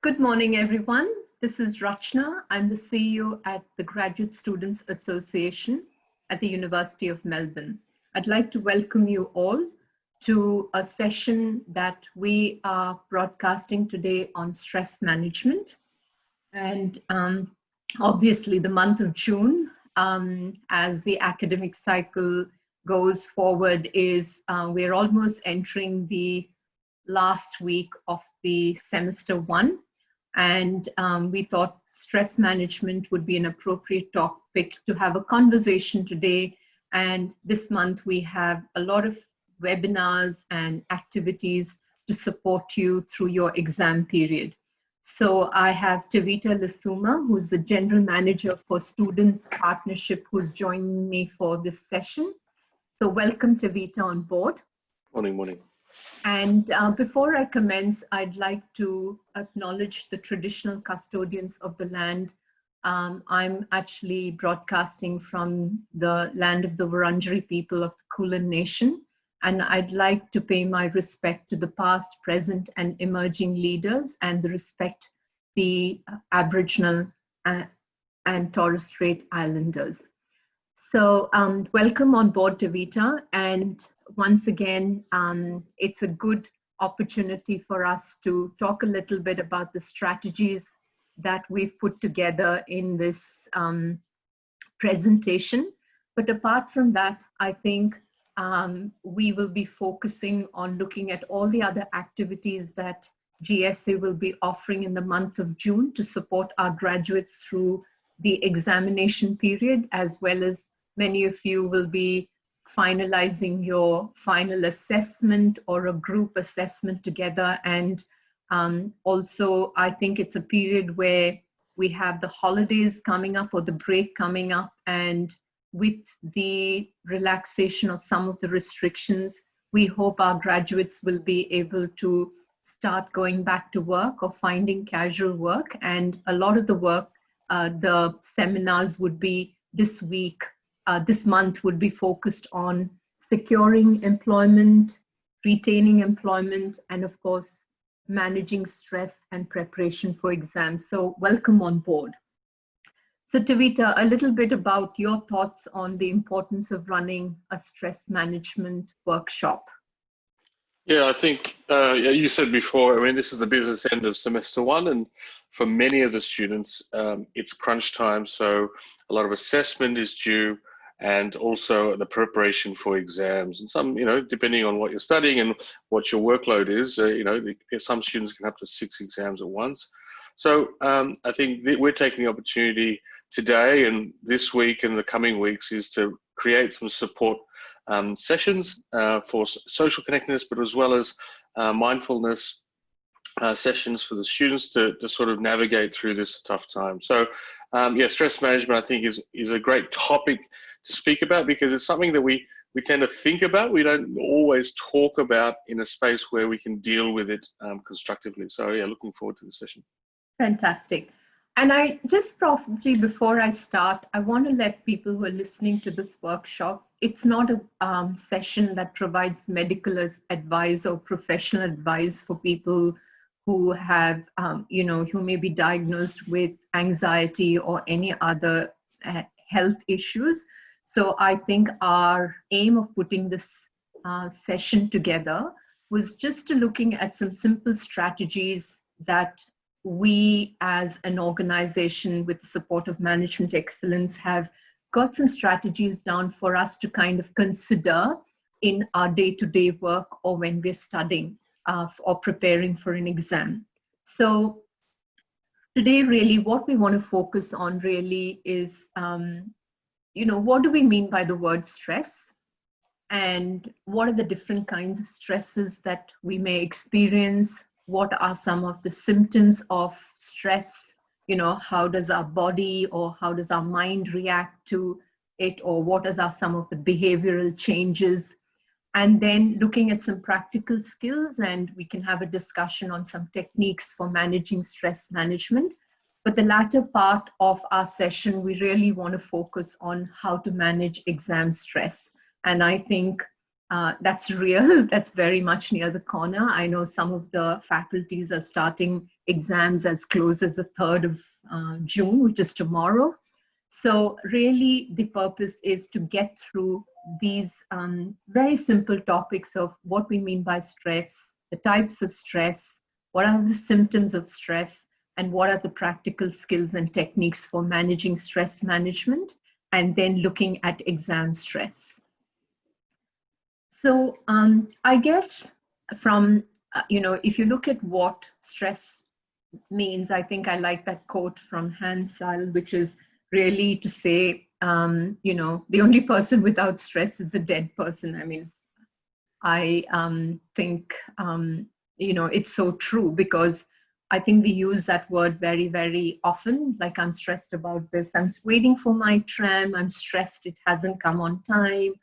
Good morning, everyone. This is Rachna. I'm the CEO at the Graduate Students Association at the University of Melbourne. I'd like to welcome you all to a session that we are broadcasting today on stress management. And obviously the month of June, as the academic cycle goes forward, is we're almost entering the last week of the semester one. And we thought stress management would be an appropriate topic to have a conversation today. And this month we have a lot of webinars and activities to support you through your exam period. So I have Tavita Lasuma, who's the General Manager for Students Partnership, who's joining me for this session. So welcome, Tavita, on board. Morning. And before I commence, I'd like to acknowledge the traditional custodians of the land. I'm actually broadcasting from the land of the Wurundjeri people of the Kulin Nation. And I'd like to pay my respect to the past, present, and emerging leaders, and the Aboriginal and Torres Strait Islanders. So welcome on board, Tavita. And once again, it's a good opportunity for us to talk a little bit about the strategies that we've put together in this presentation. But apart from that, I think we will be focusing on looking at all the other activities that GSA will be offering in the month of June to support our graduates through the examination period, as well as many of you will be finalizing your final assessment or a group assessment together. And also, I think it's a period where we have the holidays coming up or the break coming up. And with the relaxation of some of the restrictions, we hope our graduates will be able to start going back to work or finding casual work. And a lot of the work, the seminars would be this week. This month would be focused on securing employment, retaining employment, and of course, managing stress and preparation for exams. So welcome on board. So Tavita, a little bit about your thoughts on the importance of running a stress management workshop. Yeah, I think you said before, I mean, this is the business end of semester one, and for many of the students, it's crunch time. So a lot of assessment is due, and also the preparation for exams. And some, depending on what you're studying and what your workload is, some students can have up to 6 exams at once. So I think that we're taking the opportunity today and this week and the coming weeks is to create some support sessions for social connectedness, but as well as mindfulness sessions for the students to sort of navigate through this tough time. So stress management, I think, is a great topic to speak about because it's something that we tend to think about. We don't always talk about in a space where we can deal with it constructively. So yeah, looking forward to the session. Fantastic. And I just probably before I start, I want to let people who are listening to this workshop, it's not a session that provides medical advice or professional advice for people who have, who may be diagnosed with anxiety or any other health issues. So I think our aim of putting this session together was just to looking at some simple strategies that we as an organization with the support of Management Excellence have got some strategies down for us to kind of consider in our day-to-day work or when we're studying or preparing for an exam. So today really what we want to focus on really is, what do we mean by the word stress? And what are the different kinds of stresses that we may experience? What are some of the symptoms of stress? How does our body or how does our mind react to it? Or what are some of the behavioral changes? And then looking at some practical skills, and we can have a discussion on some techniques for managing stress management. But the latter part of our session, we really want to focus on how to manage exam stress. And I think That's real. That's very much near the corner. I know some of the faculties are starting exams as close as the 3rd of June, which is tomorrow. So really the purpose is to get through these very simple topics of what we mean by stress, the types of stress, what are the symptoms of stress, and what are the practical skills and techniques for managing stress management, and then looking at exam stress. So I guess from, if you look at what stress means, I think I like that quote from Hans Sal, which is really to say, the only person without stress is a dead person. I mean, I think, it's so true, because I think we use that word very, very often. Like, I'm stressed about this. I'm waiting for my tram. I'm stressed it hasn't come on time.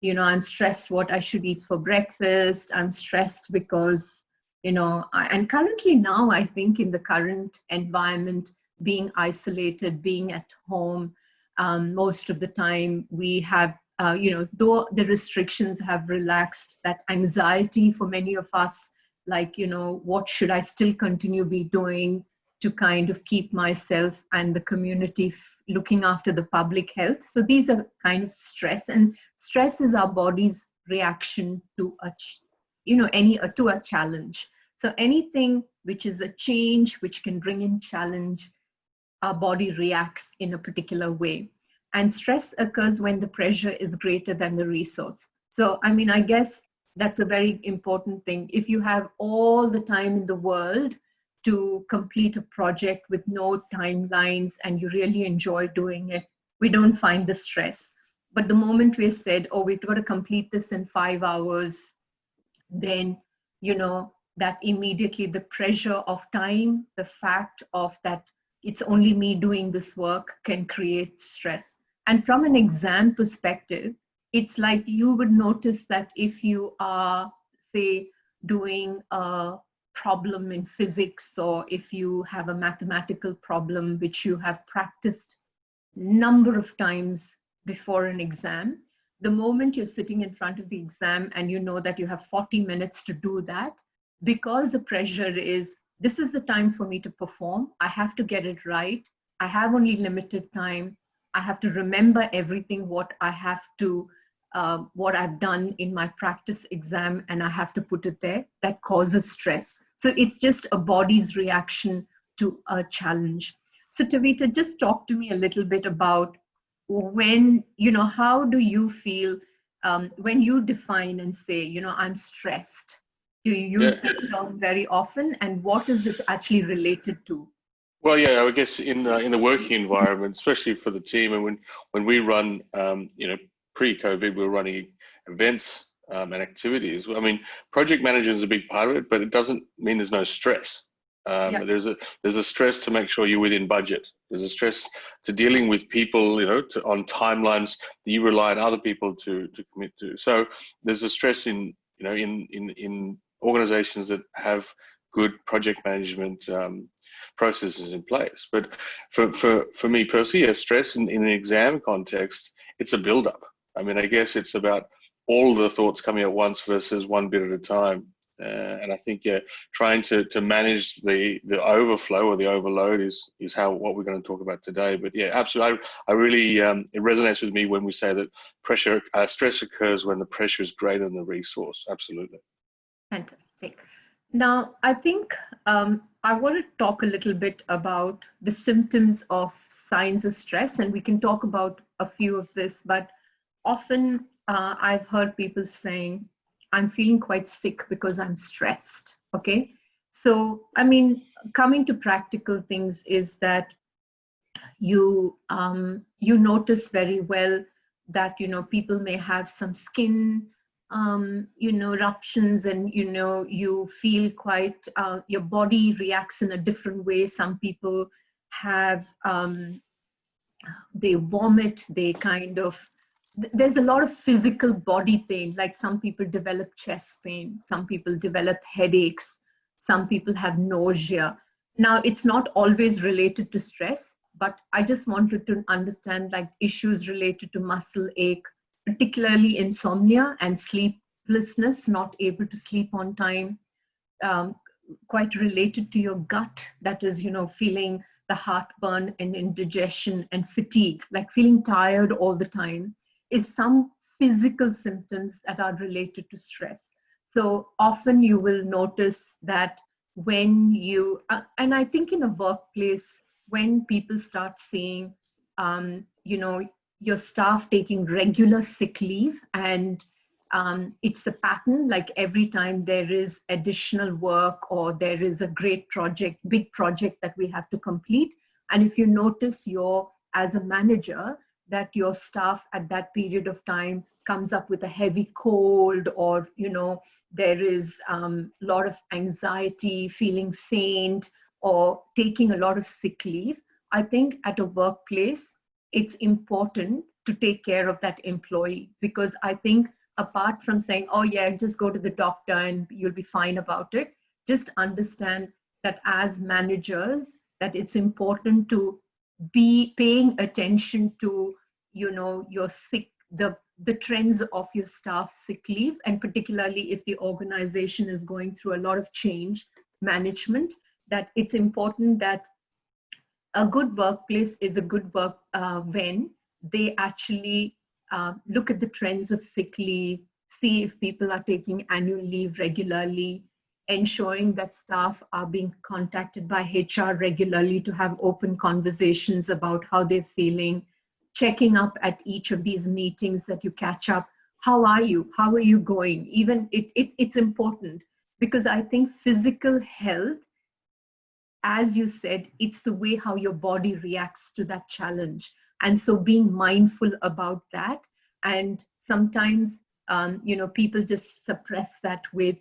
I'm stressed what I should eat for breakfast. I'm stressed because, and currently now, I think in the current environment, being isolated, being at home, most of the time we have, though the restrictions have relaxed, that anxiety for many of us, like, what should I still continue be doing to kind of keep myself and the community looking after the public health. So these are kind of stress, and stress is our body's reaction to to a challenge. So anything which is a change, which can bring in challenge, our body reacts in a particular way. And stress occurs when the pressure is greater than the resource. So, I mean, I guess that's a very important thing. If you have all the time in the world to complete a project with no timelines and you really enjoy doing it, we don't find the stress. But the moment we said, oh, we've got to complete this in 5 hours, then, that immediately the pressure of time, the fact of that it's only me doing this work, can create stress. And from an exam perspective, it's like you would notice that if you are, say, doing a problem in physics, or if you have a mathematical problem which you have practiced number of times before an exam, the moment you're sitting in front of the exam and you know that you have 40 minutes to do that, because the pressure is, this is the time for me to perform, I have to get it right, I have only limited time, I have to remember everything what I have to, what I've done in my practice exam, and I have to put it there, that causes stress. So it's just a body's reaction to a challenge. So Tavita, just talk to me a little bit about when, how do you feel when you define and say, I'm stressed? Do you use that term very often, and what is it actually related to? Well, yeah, I guess in the working environment, especially for the team, and when we run, pre-COVID, we were running events and activities. I mean, project management is a big part of it, but it doesn't mean there's no stress. There's a stress to make sure you're within budget. There's a stress to dealing with people, on timelines that you rely on other people to commit to. So there's a stress in organizations that have good project management processes in place. But for me personally, stress in an exam context, it's a build-up. I mean, I guess it's about all the thoughts coming at once versus one bit at a time. And I think trying to manage the overflow or the overload is what we're going to talk about today. But yeah, absolutely, I really it resonates with me when we say that stress occurs when the pressure is greater than the resource. Absolutely. Fantastic. Now, I think I want to talk a little bit about the symptoms of signs of stress, and we can talk about a few of this, but often I've heard people saying, I'm feeling quite sick because I'm stressed, okay? So, I mean, coming to practical things is that you notice very well that, people may have some skin, eruptions, and, you feel quite, your body reacts in a different way. Some people have, they vomit, they kind of, there's a lot of physical body pain, like some people develop chest pain, some people develop headaches, some people have nausea. Now, it's not always related to stress, but I just wanted to understand like issues related to muscle ache, particularly insomnia and sleep sleeplessness, not able to sleep on time, um, quite related to your gut, that is, feeling the heartburn and indigestion and fatigue, like feeling tired all the time, is some physical symptoms that are related to stress. So often you will notice that when you, and I think in a workplace, when people start seeing, your staff taking regular sick leave, and it's a pattern, like every time there is additional work or there is a great project, big project that we have to complete. And if you notice as a manager, that your staff at that period of time comes up with a heavy cold, or, there is a lot of anxiety, feeling faint, or taking a lot of sick leave, I think at a workplace, it's important to take care of that employee, because I think apart from saying, oh yeah, just go to the doctor and you'll be fine about it, just understand that as managers, that it's important to be paying attention to, your the trends of your staff sick leave, and particularly if the organization is going through a lot of change management, that it's important that a good workplace is a good work when they actually look at the trends of sick leave, see if people are taking annual leave regularly, ensuring that staff are being contacted by HR regularly to have open conversations about how they're feeling, checking up at each of these meetings that you catch up. How are you? How are you going? Even it's important, because I think physical health, as you said, it's the way how your body reacts to that challenge. And so being mindful about that. And sometimes, people just suppress that with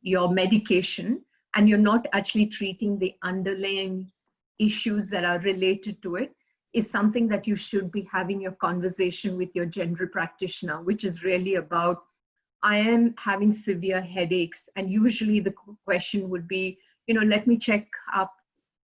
your medication, and you're not actually treating the underlying issues that are related to it, is something that you should be having your conversation with your general practitioner, which is really about, I am having severe headaches. And usually the question would be, let me check up.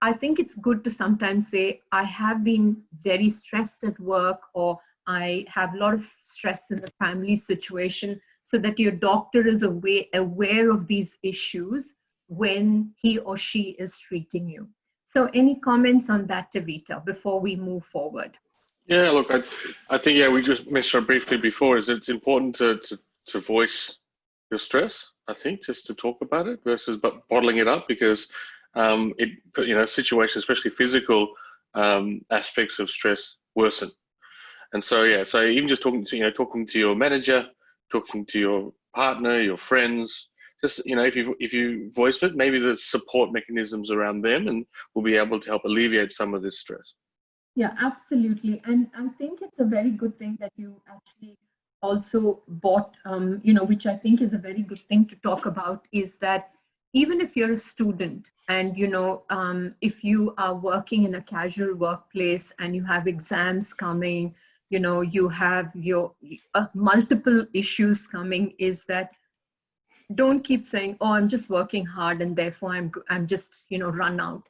I think it's good to sometimes say, I have been very stressed at work, or I have a lot of stress in the family situation, so that your doctor is aware of these issues when he or she is treating you. So any comments on that, Tavita, before we move forward? Yeah, look, I think, yeah, we just mentioned briefly before, is it's important to voice your stress, I think, just to talk about it versus bottling it up, because situations, especially physical aspects of stress, worsen. And so, yeah, so even just talking to your manager, talking to your partner, your friends, just, if you voice it, maybe the support mechanisms around them, and we'll be able to help alleviate some of this stress. Yeah, absolutely. And I think it's a very good thing that you actually also bought, which I think is a very good thing to talk about, is that even if you're a student and, if you are working in a casual workplace and you have exams coming, you have your multiple issues coming, is that don't keep saying, oh, I'm just working hard and therefore I'm just, run out.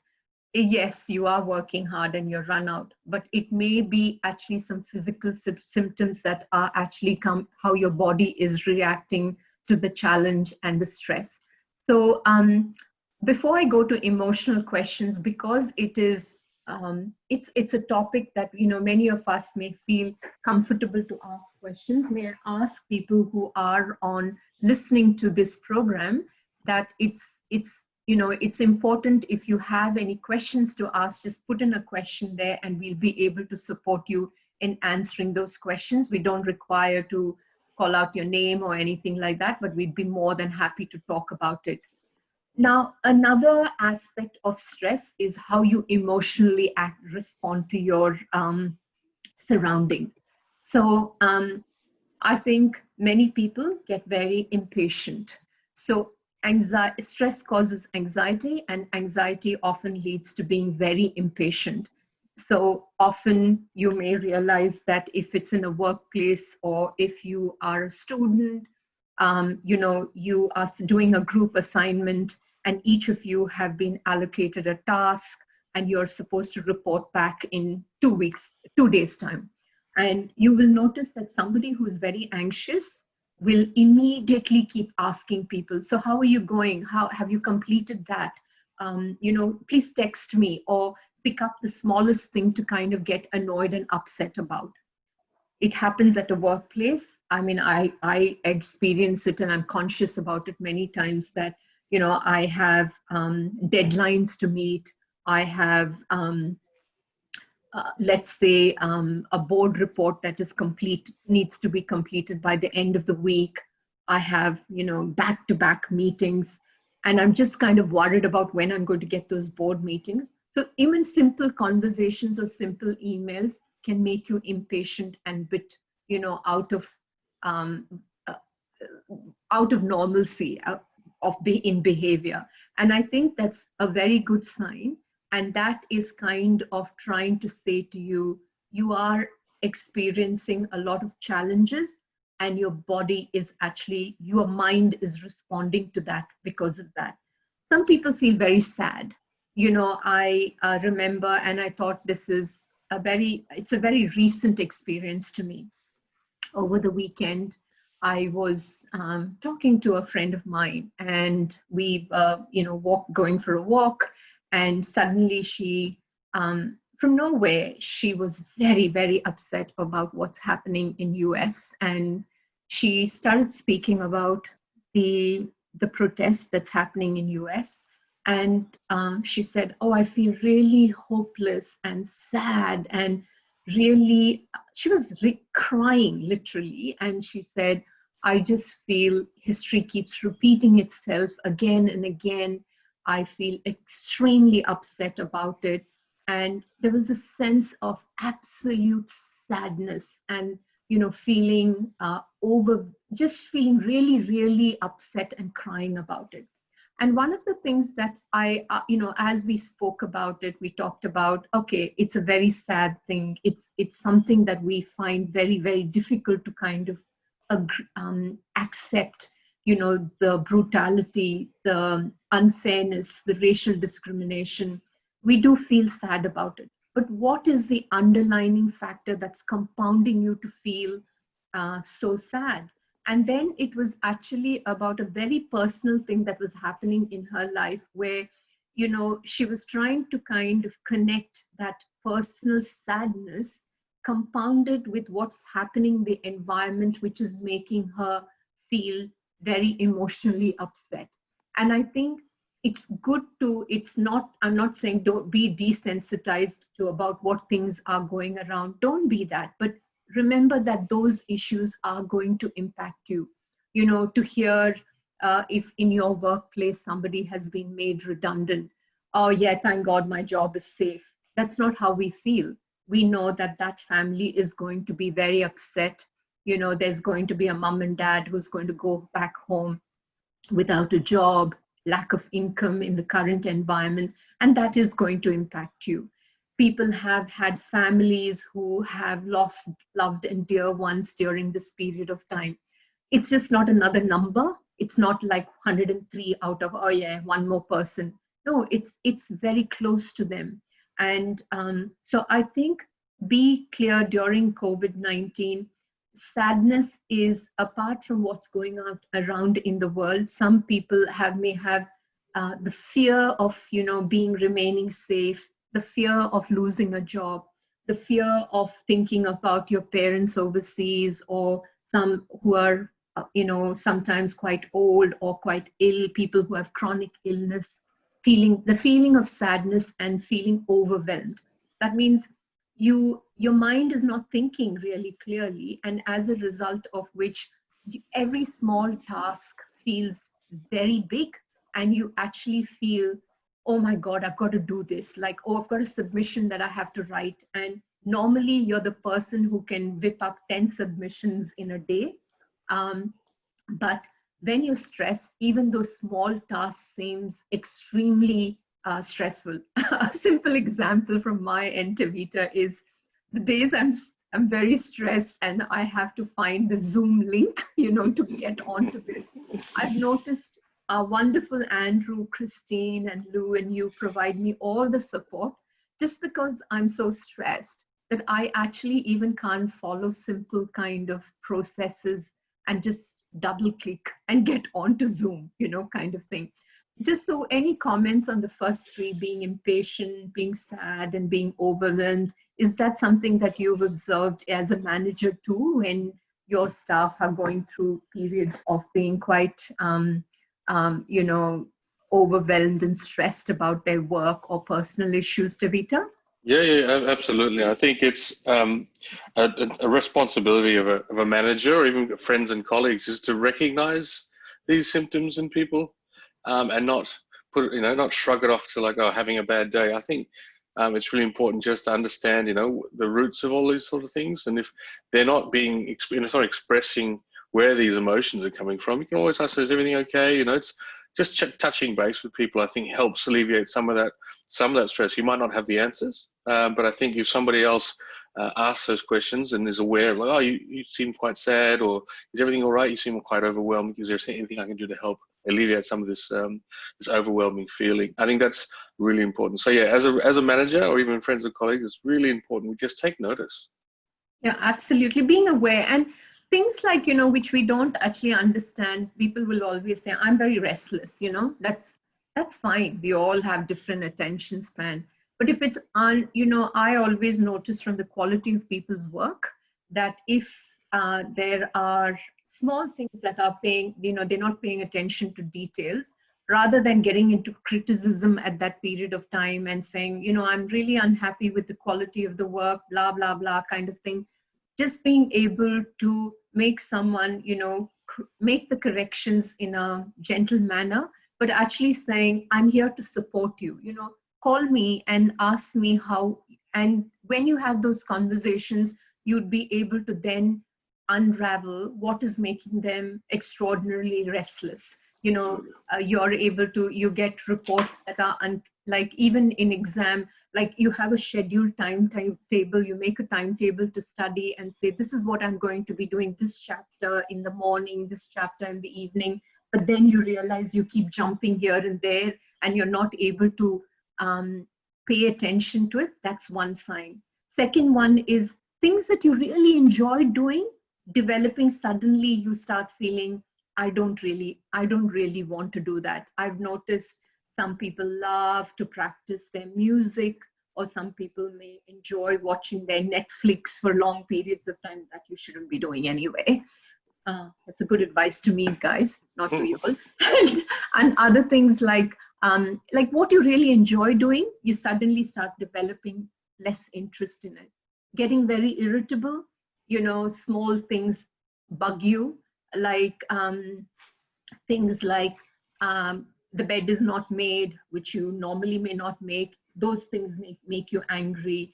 Yes, you are working hard and you're run out, but it may be actually some physical symptoms that are actually how your body is reacting to the challenge and the stress. So before I go to emotional questions, because it is it's a topic that many of us may feel comfortable to ask questions, may I ask people who are on listening to this program that it's important, if you have any questions to ask, just put in a question there and we'll be able to support you in answering those questions. We don't require to call out your name or anything like that, but we'd be more than happy to talk about it. Now, another aspect of stress is how you emotionally respond to your surrounding. So I think many people get very impatient. So stress causes anxiety, and anxiety often leads to being very impatient. So often you may realize that if it's in a workplace, or if you are a student, you are doing a group assignment and each of you have been allocated a task and you're supposed to report back in 2 days time. And you will notice that somebody who is very anxious will immediately keep asking people, so how are you going? How have you completed that? Please text me, or pick up the smallest thing to kind of get annoyed and upset about. It happens at a workplace. I mean, I experience it, and I'm conscious about it many times, that, I have deadlines to meet. I have, let's say, a board report that is needs to be completed by the end of the week. I have, back-to-back meetings, and I'm just kind of worried about when I'm going to get those board meetings. So even simple conversations or simple emails can make you impatient and bit, um, uh, out of normalcy, in behavior. And I think that's a very good sign. And that is kind of trying to say to you, you are experiencing a lot of challenges, and your body is actually, your mind is responding to that because of that. Some people feel very sad. I remember, and I thought it's a very recent experience to me. Over the weekend, I was talking to a friend of mine, and we, going for a walk, and suddenly she, from nowhere, she was very, very upset about what's happening in US, and she started speaking about the protest that's happening in US. And she said, "Oh, I feel really hopeless and sad, and really," she was crying literally, and she said, "I just feel history keeps repeating itself again and again. I feel extremely upset about it." And there was a sense of absolute sadness, and feeling just feeling really, really upset and crying about it. And one of the things that as we spoke about it, we talked about, okay, it's a very sad thing. It's something that we find very, very difficult to kind of accept, the brutality, the unfairness, the racial discrimination. We do feel sad about it. But what is the underlying factor that's compounding you to feel so sad? And then it was actually about a very personal thing that was happening in her life, where, she was trying to kind of connect that personal sadness compounded with what's happening in the environment, which is making her feel very emotionally upset. And I think I'm not saying don't be desensitized to about what things are going around. Don't be that. But remember that those issues are going to impact you. To hear if in your workplace somebody has been made redundant, oh yeah, thank God my job is safe. That's not how we feel. We know that that family is going to be very upset. There's going to be a mom and dad who's going to go back home without a job, lack of income in the current environment, and that is going to impact you. People have had families who have lost loved and dear ones during this period of time. It's just not another number. It's not like 103 out of, oh yeah, one more person. No, it's very close to them. And so I think, be clear during COVID-19, sadness is, apart from what's going on around in the world. Some people may have the fear of remaining safe, the fear of losing a job, the fear of thinking about your parents overseas, or some who are sometimes quite old or quite ill, people who have chronic illness, feeling of sadness and feeling overwhelmed. That means your mind is not thinking really clearly, and as a result of which, every small task feels very big, and you actually feel, oh my God, I've got to do this. Like, oh, I've got a submission that I have to write. And normally you're the person who can whip up 10 submissions in a day. But when you're stressed, even those small tasks seems extremely stressful. A simple example from my end, Tavita, is the days I'm very stressed and I have to find the Zoom link, to get onto this. I've noticed wonderful Andrew, Christine, and Lou, and you provide me all the support, just because I'm so stressed that I actually even can't follow simple kind of processes and just double click and get onto Zoom, kind of thing. Just so, any comments on the first three, being impatient, being sad, and being overwhelmed? Is that something that you've observed as a manager too, when your staff are going through periods of being quite, you know, overwhelmed and stressed about their work or personal issues, Tavita? Absolutely. I think it's a responsibility of a manager or even friends and colleagues is to recognize these symptoms in people, and not not shrug it off to like, oh, having a bad day. I think it's really important just to understand, the roots of all these sort of things. And if they're not being, not expressing where these emotions are coming from, you can always ask, is everything okay? It's just touching base with people, I think, helps alleviate some of that stress. You might not have the answers, but I think if somebody else asks those questions and is aware of, like, oh, you seem quite sad, or is everything all right? You seem quite overwhelmed. Is there anything I can do to help alleviate some of this this overwhelming feeling? I think that's really important. So yeah, as a manager or even friends or colleagues, it's really important we just take notice. Yeah, absolutely. Being aware, and things like, which we don't actually understand, people will always say, I'm very restless, that's fine. We all have different attention span. But if it's I always notice from the quality of people's work that if there are small things that are they're not paying attention to details, rather than getting into criticism at that period of time and saying, I'm really unhappy with the quality of the work, blah, blah, blah, kind of thing. Just being able to make someone, make the corrections in a gentle manner, but actually saying, I'm here to support you, call me and ask me how. And when you have those conversations, you'd be able to then unravel what is making them extraordinarily restless. You're able to, you get reports that are like, even in exam, like you have a scheduled timetable, you make a timetable to study and say, this is what I'm going to be doing, this chapter in the morning, this chapter in the evening. But then you realize you keep jumping here and there and you're not able to pay attention to it. That's one sign. Second one is things that you really enjoy doing, developing, suddenly you start feeling, I don't really want to do that. I've noticed some people love to practice their music, or some people may enjoy watching their Netflix for long periods of time that you shouldn't be doing anyway. That's a good advice to me, guys, not to you all. And other things like what you really enjoy doing, you suddenly start developing less interest in it. Getting very irritable, small things bug you, like things like the bed is not made, which you normally may not make. Those things make you angry.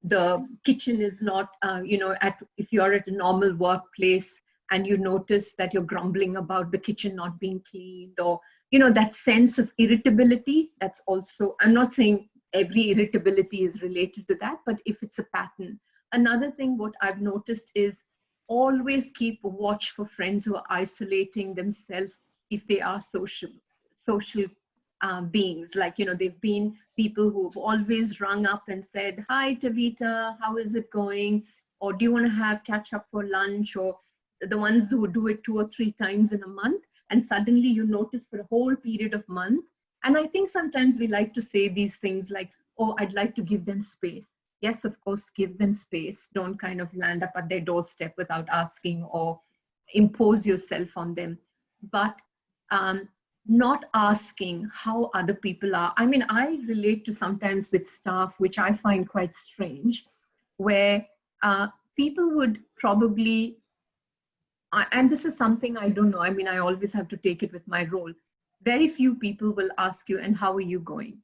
The kitchen is not, if you're at a normal workplace and you notice that you're grumbling about the kitchen not being cleaned, or, that sense of irritability, that's also, I'm not saying every irritability is related to that, but if it's a pattern. Another thing, what I've noticed is always keep a watch for friends who are isolating themselves if they are social beings. Like, they've been people who've always rung up and said, hi, Tavita, how is it going? Or do you want to catch up for lunch? Or the ones who do it 2 or 3 times in a month. And suddenly you notice for a whole period of month. And I think sometimes we like to say these things like, oh, I'd like to give them space. Yes, of course, give them space. Don't kind of land up at their doorstep without asking or impose yourself on them. But not asking how other people are. I mean, I relate to sometimes with staff, which I find quite strange, where people would probably, and this is something I don't know, I mean, I always have to take it with my role. Very few people will ask you, and how are you going?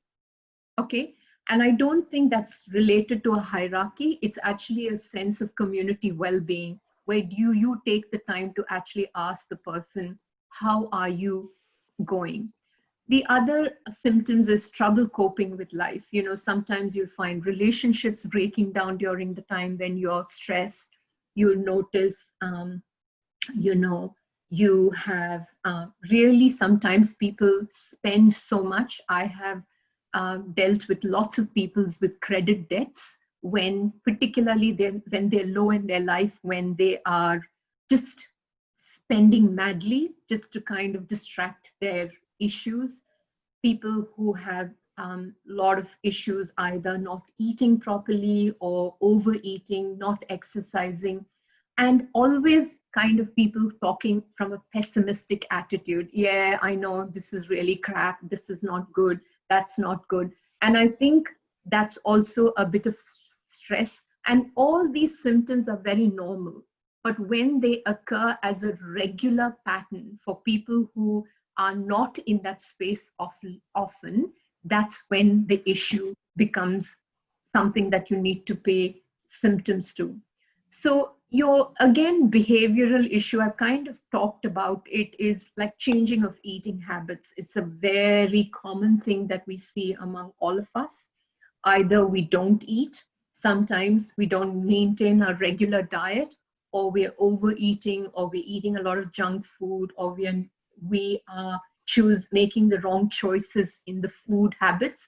Okay. And I don't think that's related to a hierarchy. It's actually a sense of community well-being, where you take the time to actually ask the person, how are you going? The other symptoms is trouble coping with life. Sometimes you'll find relationships breaking down during the time when you're stressed. You'll notice, you have really, sometimes people spend so much. I have dealt with lots of people with credit debts, when particularly when they're low in their life, when they are just spending madly just to kind of distract their issues, people who have a lot of issues, either not eating properly or overeating, not exercising, and always kind of people talking from a pessimistic attitude. Yeah, I know this is really crap. This is not good. That's not good. And I think that's also a bit of stress. And all these symptoms are very normal. But when they occur as a regular pattern for people who are not in that space often, that's when the issue becomes something that you need to pay symptoms to. So your, again, behavioral issue, I've kind of talked about it, is like changing of eating habits. It's a very common thing that we see among all of us. Either we don't eat, sometimes we don't maintain a regular diet, or we're overeating, or we're eating a lot of junk food, or we are making the wrong choices in the food habits,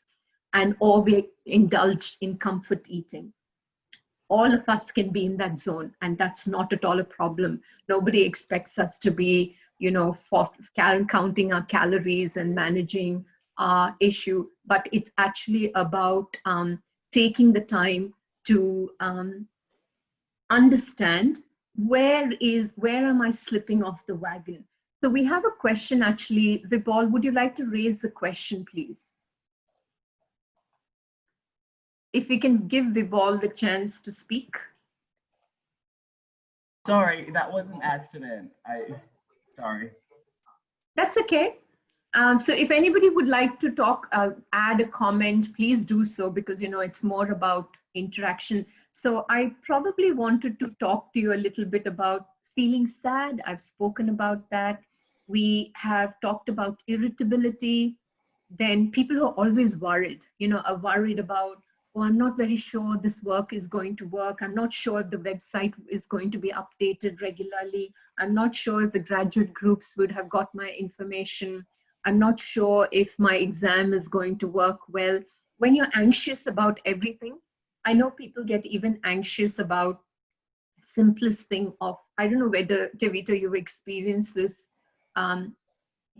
and or we indulged in comfort eating. All of us can be in that zone, and that's not at all a problem. Nobody expects us to be, counting our calories and managing our issue, but it's actually about taking the time to understand where am I slipping off the wagon. So we have a question, actually. Vibal, would you like to raise the question, please? If we can give Vibal the chance to speak. Sorry, that was an accident. Sorry. That's okay. So if anybody would like to talk, add a comment, please do so, because, it's more about interaction. So I probably wanted to talk to you a little bit about feeling sad. I've spoken about that. We have talked about irritability. Then people who are always worried, are worried about, oh, I'm not very sure this work is going to work. I'm not sure if the website is going to be updated regularly. I'm not sure if the graduate groups would have got my information. I'm not sure if my exam is going to work well. When you're anxious about everything, I know people get even anxious about simplest thing of, I don't know whether, Tevita, you've experienced this.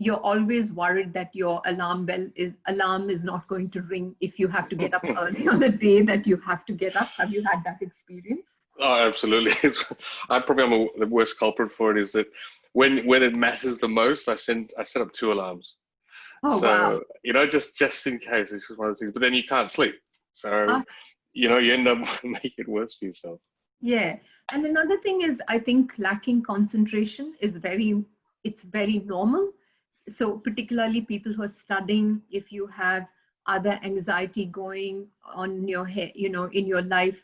You're always worried that your alarm is not going to ring if you have to get up early on a day that you have to get up. Have you had that experience? Oh, absolutely. I probably am the worst culprit for it. Is that when it matters the most, I set up 2 alarms. Oh, So wow. just in case, it's just one of the things. But then you can't sleep, so you end up making it worse for yourself. Yeah, and another thing is, I think lacking concentration is very normal. So particularly people who are studying, if you have other anxiety going on in your head, in your life,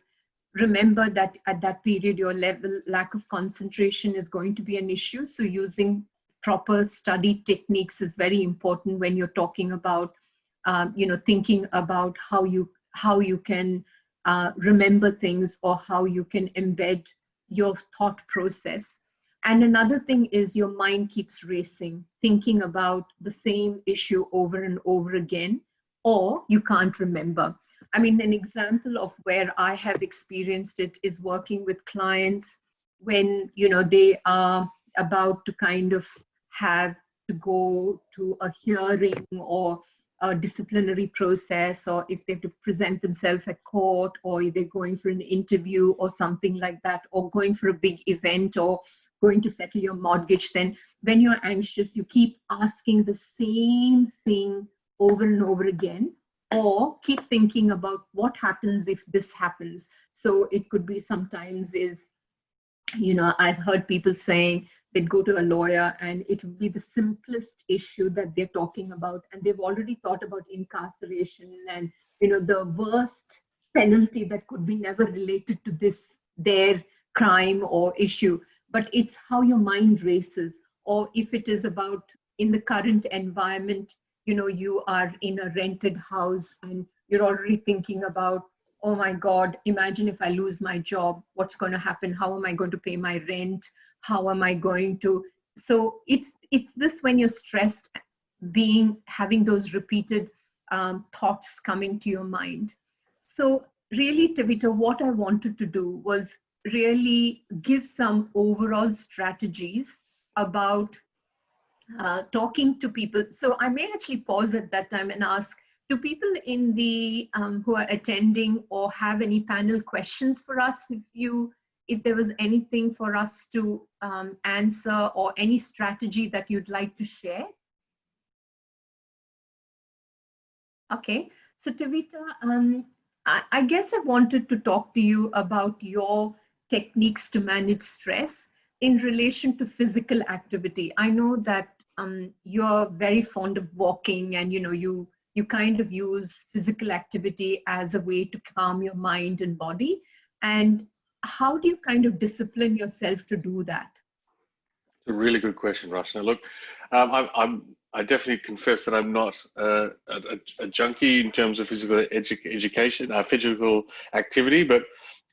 remember that at that period, your lack of concentration is going to be an issue. So using proper study techniques is very important when you're talking about, thinking about how you can remember things, or how you can embed your thought process. And another thing is your mind keeps racing, thinking about the same issue over and over again, or you can't remember. I mean, an example of where I have experienced it is working with clients when, they are about to kind of have to go to a hearing or a disciplinary process, or if they have to present themselves at court, or if they're going for an interview or something like that, or going for a big event, or going to settle your mortgage. Then when you're anxious, you keep asking the same thing over and over again, or keep thinking about what happens if this happens. So it could be sometimes is, I've heard people saying they'd go to a lawyer and it would be the simplest issue that they're talking about, and they've already thought about incarceration and, the worst penalty that could be never related to their crime or issue. But it's how your mind races. Or if it is about, in the current environment, you are in a rented house and you're already thinking about, oh my God, imagine if I lose my job, what's going to happen? How am I going to pay my rent? How am I going to? So it's this, when you're stressed, having those repeated thoughts coming to your mind. So really, Tevita, what I wanted to do was really give some overall strategies about talking to people. So I may actually pause at that time and ask, do people in the who are attending or have any panel questions for us? If there was anything for us to answer or any strategy that you'd like to share. Okay, so Tavita, I guess I wanted to talk to you about your techniques to manage stress in relation to physical activity. I know that you're very fond of walking, and you kind of use physical activity as a way to calm your mind and body. And how do you kind of discipline yourself to do that? It's a really good question, Rashna. Look, I definitely confess that I'm not a junkie in terms of physical education, physical activity, but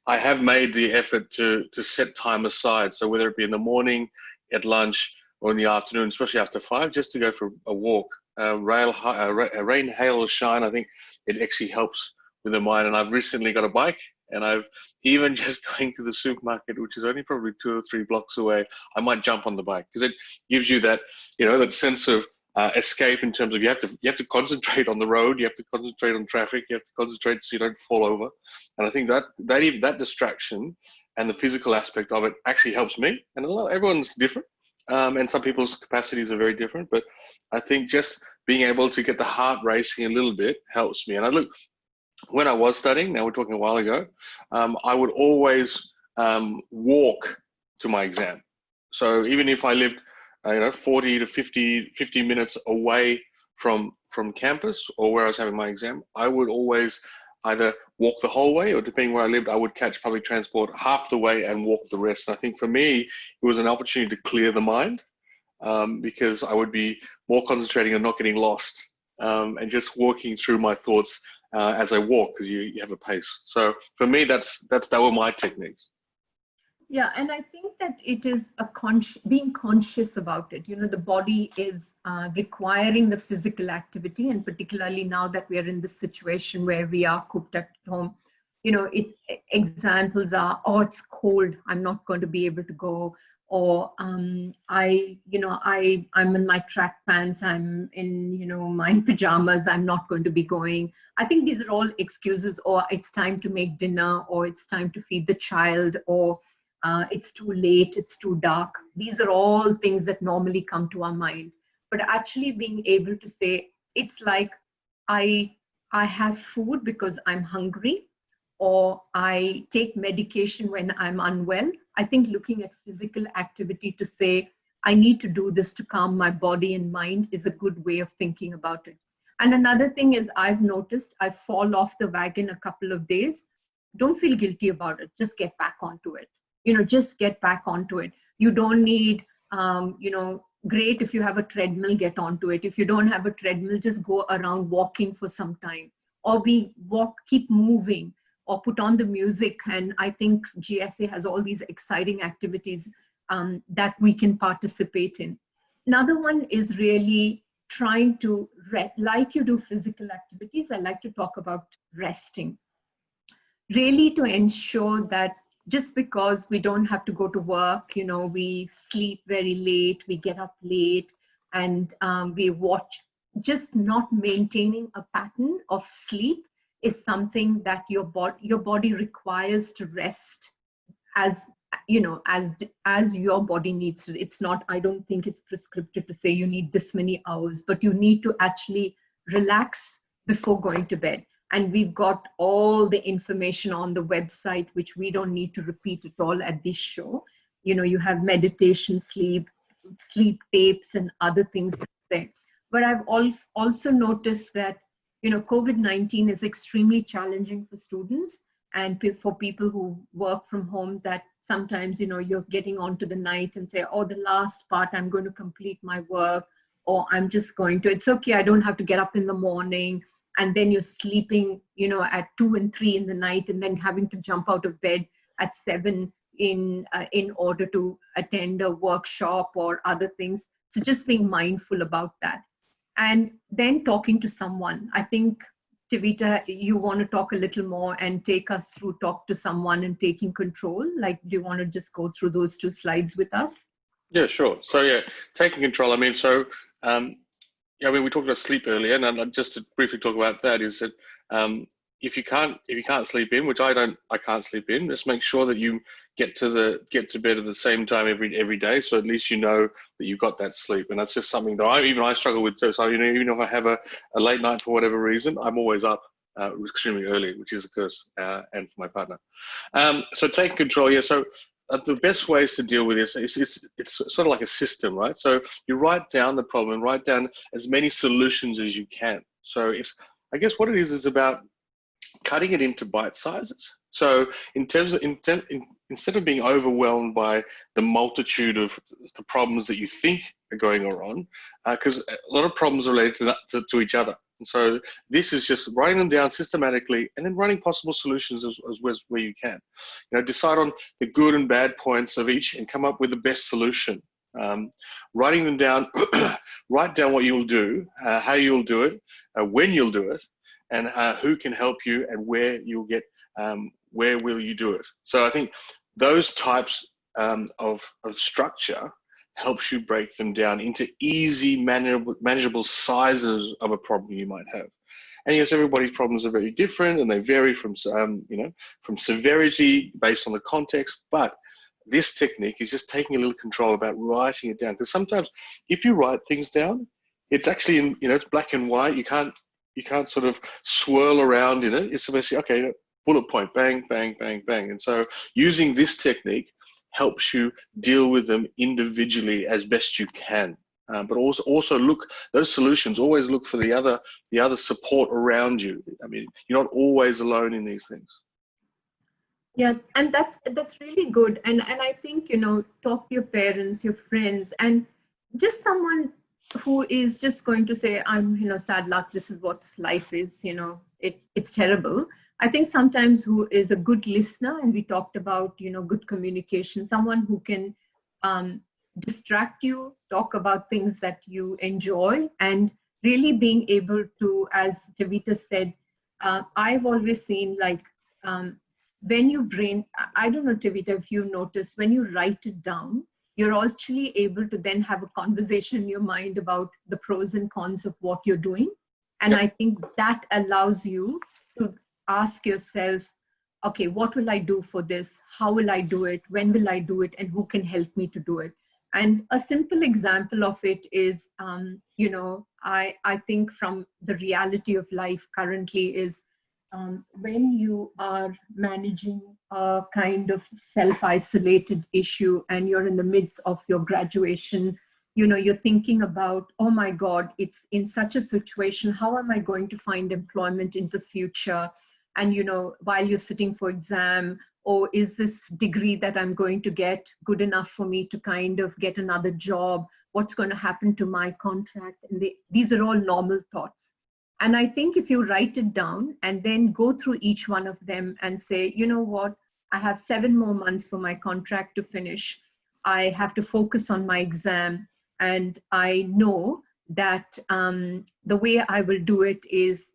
I have made the effort to set time aside. So whether it be in the morning, at lunch, or in the afternoon, especially after 5, just to go for a walk. Rain, hail, or shine, I think it actually helps with the mind. And I've recently got a bike, and I've even just going to the supermarket, which is only probably 2 or 3 blocks away, I might jump on the bike because it gives you that, that sense of escape in terms of you have to concentrate on the road, you have to concentrate on traffic, you have to concentrate so you don't fall over. And I think that distraction and the physical aspect of it actually helps me. And everyone's different, and some people's capacities are very different. But I think just being able to get the heart racing a little bit helps me. And I look, when I was studying, now we're talking a while ago, I would always walk to my exam. So even if I lived 40 to 50 minutes away from campus or where I was having my exam, I would always either walk the whole way, or depending where I lived, I would catch public transport half the way and walk the rest. And I think for me, it was an opportunity to clear the mind, because I would be more concentrating on not getting lost, and just walking through my thoughts as I walk, because you have a pace. So for me, that were my techniques. Yeah, and I think that it is being conscious about it. The body is requiring the physical activity, and particularly now that we are in this situation where we are cooped at home, its examples are, oh, it's cold, I'm not going to be able to go, or I'm in my track pants, I'm in my pajamas, I'm not going to be going. I think these are all excuses, or it's time to make dinner, or it's time to feed the child, or it's too late, it's too dark. These are all things that normally come to our mind. But actually being able to say, it's like I have food because I'm hungry, or I take medication when I'm unwell. I think looking at physical activity to say, I need to do this to calm my body and mind is a good way of thinking about it. And another thing is, I've noticed I fall off the wagon a couple of days. Don't feel guilty about it. Just get back onto it. Just get back onto it. You don't need, great if you have a treadmill, get onto it. If you don't have a treadmill, just go around walking for some time, or keep moving, or put on the music. And I think GSA has all these exciting activities that we can participate in. Another one is really trying to, like you do physical activities, I like to talk about resting. Really to ensure that just because we don't have to go to work, we sleep very late, we get up late, and we watch, just not maintaining a pattern of sleep is something that your body requires to rest as your body needs to. It's not, I don't think it's prescriptive to say you need this many hours, but you need to actually relax before going to bed. And we've got all the information on the website, which we don't need to repeat at all at this show. You have meditation, sleep tapes, and other things that's there. But I've also noticed that, COVID-19 is extremely challenging for students and for people who work from home, that sometimes, you're getting onto the night and say, oh, the last part, I'm going to complete my work, or I'm just going to, it's okay, I don't have to get up in the morning. And then you're sleeping, at 2 and 3 in the night, and then having to jump out of bed at 7 in order to attend a workshop or other things. So just being mindful about that. And then talking to someone. I think, Tavita, you want to talk a little more and take us through talk to someone and taking control. Like, do you want to just go through those 2 slides with us? Yeah, sure. So yeah, taking control. I mean, yeah, I mean, we talked about sleep earlier, and just to briefly talk about that is that if you can't sleep in, which I can't sleep in. Just make sure that you get to bed at the same time every day, so at least you know that you've got that sleep. And that's just something that I struggle with too. So even if I have a late night for whatever reason, I'm always up extremely early, which is a curse, and for my partner. So taking control, yeah. So the best ways to deal with this is it's sort of like a system, right? So you write down the problem and write down as many solutions as you can. So it's, I guess what it is about cutting it into bite sizes. So in terms of instead of being overwhelmed by the multitude of the problems that you think are going on, because a lot of problems are related to each other. And so this is just writing them down systematically and then writing possible solutions as where you can. Decide on the good and bad points of each and come up with the best solution. Writing them down, write down what you'll do, how you'll do it, when you'll do it, and who can help you and where you'll get, where will you do it. So I think those types of structure helps you break them down into easy, manageable sizes of a problem you might have. And yes, everybody's problems are very different and they vary from, from severity based on the context, but this technique is just taking a little control about writing it down. Because sometimes if you write things down, it's actually in, it's black and white. You can't sort of swirl around in it. It's basically, okay, bullet point, bang, bang, bang, bang. And so using this technique helps you deal with them individually as best you can. But also look, those solutions, always look for the other support around you. I mean, you're not always alone in these things. Yeah, and that's really good. And I think, talk to your parents, your friends, and just someone who is just going to say, I'm, sad luck, this is what life is, it's terrible. I think sometimes who is a good listener, and we talked about, good communication, someone who can distract you, talk about things that you enjoy, and really being able to, as Javita said, I've always seen when you I don't know, Javita, if you noticed, when you write it down, you're actually able to then have a conversation in your mind about the pros and cons of what you're doing. And I think that allows you to ask yourself, okay, what will I do for this? How will I do it? When will I do it? And who can help me to do it? And a simple example of it is, I think from the reality of life currently is, when you are managing a kind of self-isolated issue and you're in the midst of your graduation, you're thinking about, oh my God, it's in such a situation, how am I going to find employment in the future? And, while you're sitting for exam, or is this degree that I'm going to get good enough for me to kind of get another job? What's going to happen to my contract? And these are all normal thoughts. And I think if you write it down and then go through each one of them and say, you know what, I have 7 more months for my contract to finish. I have to focus on my exam. And I know that the way I will do it is,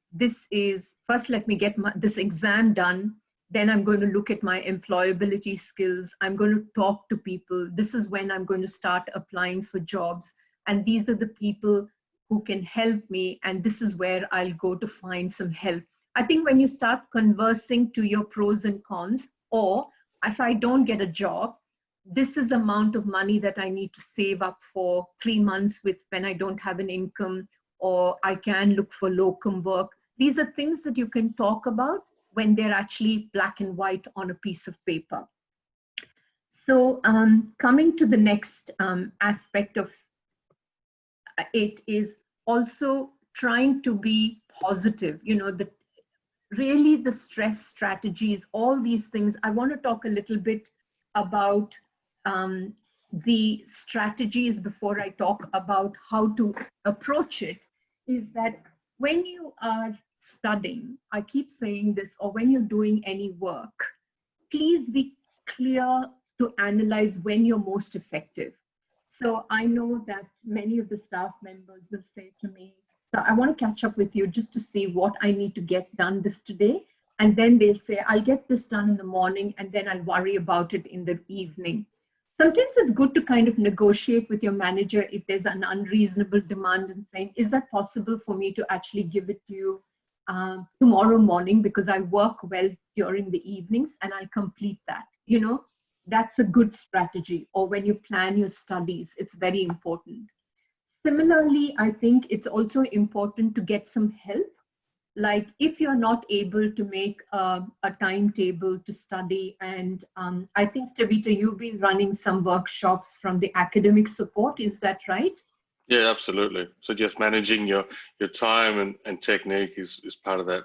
first let me get this exam done. Then I'm going to look at my employability skills. I'm going to talk to people. This is when I'm going to start applying for jobs. And these are the people who can help me, and this is where I'll go to find some help. I think when you start conversing to your pros and cons, or if I don't get a job, this is the amount of money that I need to save up for 3 months when I don't have an income, or I can look for locum work. These are things that you can talk about when they're actually black and white on a piece of paper. So coming to the next aspect of it is also trying to be positive, really the stress strategies, all these things. I want to talk a little bit about the strategies before I talk about how to approach it. Is that when you are studying, I keep saying this, or when you're doing any work, please be clear to analyze when you're most effective. So I know that many of the staff members will say to me, so I want to catch up with you just to see what I need to get done this today. And then they'll say, I'll get this done in the morning and then I'll worry about it in the evening. Sometimes it's good to kind of negotiate with your manager if there's an unreasonable demand and saying, is that possible for me to actually give it to you tomorrow morning, because I work well during the evenings and I'll complete that. That's a good strategy. Or when you plan your studies, it's very important. Similarly, I think it's also important to get some help. Like if you're not able to make a timetable to study, and I think, Stevita, you've been running some workshops from the academic support, is that right? Yeah, absolutely. So just managing your time and technique is part of that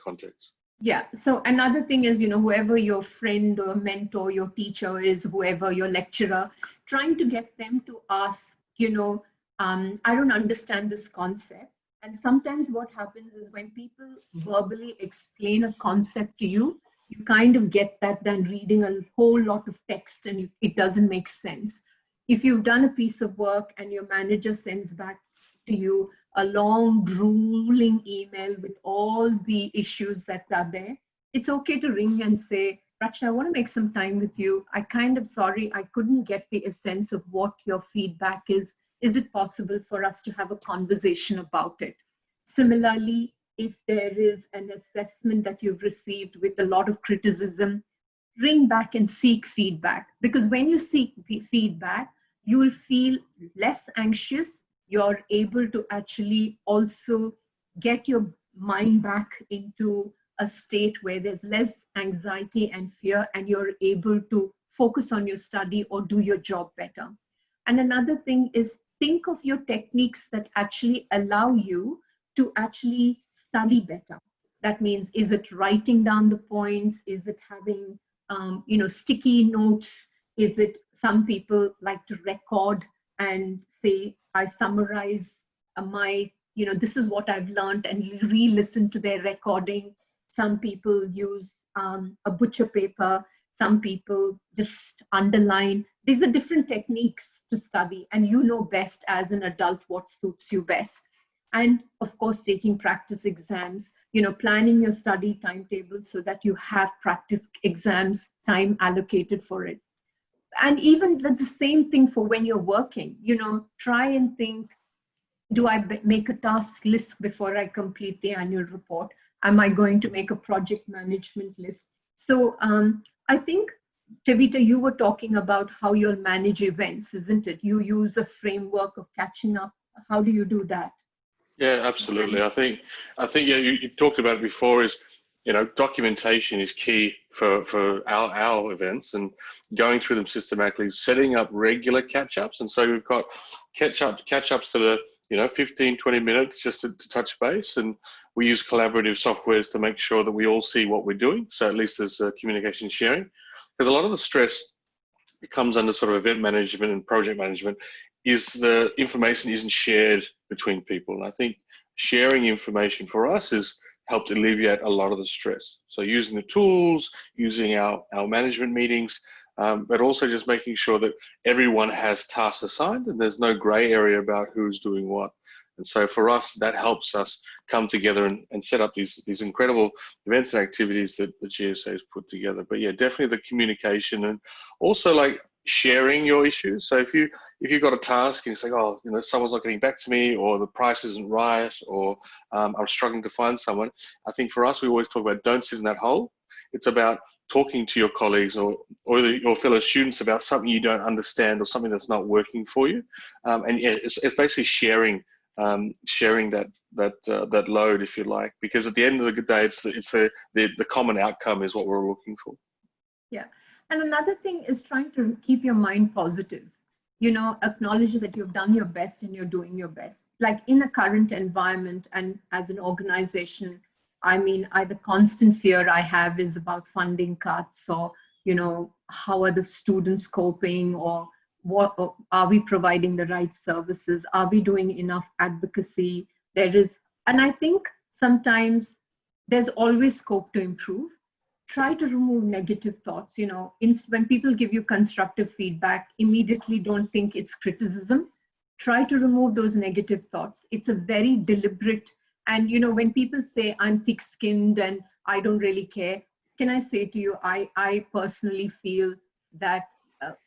context. Yeah. So another thing is, whoever your friend or mentor, your teacher is, whoever your lecturer, trying to get them to ask, I don't understand this concept. And sometimes what happens is when people verbally explain a concept to you, you kind of get that than reading a whole lot of text and it doesn't make sense. If you've done a piece of work and your manager sends back to you a long, drooling email with all the issues that are there, it's okay to ring and say, Rachna, I want to make some time with you. Sorry, I couldn't get the essence of what your feedback is. Is it possible for us to have a conversation about it? Similarly, if there is an assessment that you've received with a lot of criticism, ring back and seek feedback. Because when you seek feedback, you will feel less anxious. You're able to actually also get your mind back into a state where there's less anxiety and fear, and you're able to focus on your study or do your job better. And another thing is, think of your techniques that actually allow you to actually study better. That means, is it writing down the points? Is it having, sticky notes? Is it, some people like to record and say, I summarize this is what I've learned, and re-listen to their recording. Some people use a butcher paper. Some people just underline. These are different techniques to study, and you know best as an adult what suits you best. And of course, taking practice exams, planning your study timetable so that you have practice exams time allocated for it. And even that's the same thing for when you're working. Try and think, do I make a task list before I complete the annual report? Am I going to make a project management list? So I think, Tevita, you were talking about how you'll manage events, isn't it? You use a framework of catching up. How do you do that? Yeah, absolutely. I think yeah, you talked about it before, is documentation is key for our events, and going through them systematically, setting up regular catch-ups. And so we've got catch-ups that are 15, 20 minutes just to touch base, and we use collaborative softwares to make sure that we all see what we're doing, so at least there's communication sharing. Because a lot of the stress that comes under sort of event management and project management is the information isn't shared between people. And I think sharing information for us has helped alleviate a lot of the stress. So using the tools, using our management meetings, but also just making sure that everyone has tasks assigned and there's no gray area about who's doing what. And so for us, that helps us come together and set up these incredible events and activities that the GSA has put together. But yeah, definitely the communication, and also like sharing your issues. So if you've got a task and you say, oh, someone's not getting back to me, or the price isn't right, or I'm struggling to find someone, I think for us, we always talk about don't sit in that hole. It's about talking to your colleagues or your fellow students about something you don't understand or something that's not working for you. And yeah, it's basically sharing that load, if you like, because at the end of the day, it's the common outcome is what we're looking for. Yeah. And another thing is trying to keep your mind positive. Acknowledge that you've done your best and you're doing your best. Like in a current environment and as an organization, the constant fear I have is about funding cuts, or, how are the students coping, or what are we providing the right services? Are we doing enough advocacy? And I think sometimes there's always scope to improve. Try to remove negative thoughts. When people give you constructive feedback, immediately don't think it's criticism. Try to remove those negative thoughts. It's a very deliberate, and when people say I'm thick-skinned and I don't really care, can I say to you, I personally feel that